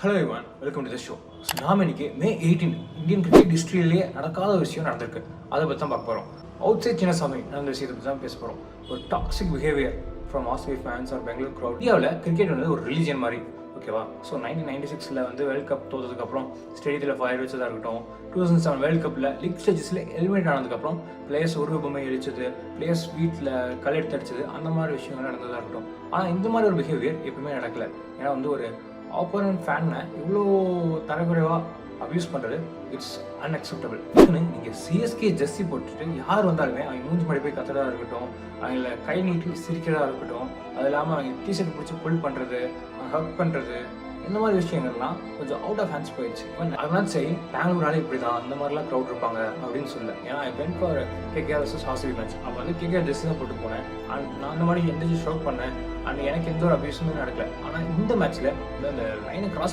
Hello everyone, welcome to the show. So நாம் இன்னைக்கு May 18 Indian cricket ஹிஸ்ட்ரியிலேயே நடக்காத ஒரு விஷயம் நடந்திருக்கு. அதை பற்றி தான் பார்க்க போகிறோம். அவுட் சைட் சின்னசாமி நடந்த விஷயத்தை பற்றி தான் பேச போகிறோம். ஒரு toxic behaviour from RCB fans or Bangalore crowd. இந்தியாவில் கிரிக்கெட் வந்து ஒரு ரிலீஜன் மாதிரி, ஓகேவா? ஸோ 1996 வந்து வேர்ல்ட் கப் தோற்றதுக்கப்புறம் ஸ்டேடியத்தில் ஃபயர் வச்சதாக இருக்கட்டும், 2007 வேர்ல்ட் கப்பில் லீக் ஸ்டேஜஸில் எலிமினேட் ஆனதுக்கப்புறம் பிளேயர்ஸ் உருவப்பொம்மை அடிச்சது, பிளேயர்ஸ் வீட்டில் கள் எடுத்து அடிச்சது, அந்த மாதிரி விஷயங்கள் நடந்ததாக இருக்கட்டும். ஆனால் இந்த மாதிரி ஒரு பிஹேவியர் எப்பவுமே நடக்கலை. ஏன்னா வந்து ஒரு ஆப்போனன்ட் ஃபேனை இவ்வளோ தரக்குறைவாக அப்யூஸ் பண்ணுறது இட்ஸ் அன்அக்செப்டபிள். இதுன்னு நீங்கள் சிஎஸ்கே ஜெர்சி போட்டுட்டு யார் வந்தாலுமே அவங்க மூஞ்சி மாடி போய் கத்துறதா இருக்கட்டும், அவங்கள கை நீட்டி சிரிக்கிறதா இருக்கட்டும், அது இல்லாமல் அவங்க டிஷர்ட் பிடிச்சி புல் பண்ணுறது, ஹக் பண்ணுறது, இந்த மாதிரி விஷயங்கள்லாம் கொஞ்சம் அவுட் ஆஃப் ஹேண்ட்ஸ் போயிடுச்சு. அதனால சரி, பெங்களூராலே இப்படி தான் அந்த மாதிரிலாம் க்ரௌட் இருப்பாங்க அப்படின்னு சொல்ல. ஏன்னா என் பெண் for KKR versus RCB match, அப்போ வந்து கேகேஆர் ஜெர்சி தான் போட்டு போனேன். அண்ட் நான் அந்த மாதிரி எந்த ஷோக் பண்ணேன். அண்ட் எனக்கு எந்த ஒரு அபியூஸுமே நடக்கல. ஆனால் இந்த மேட்ச்சில் இந்த லைனை கிராஸ்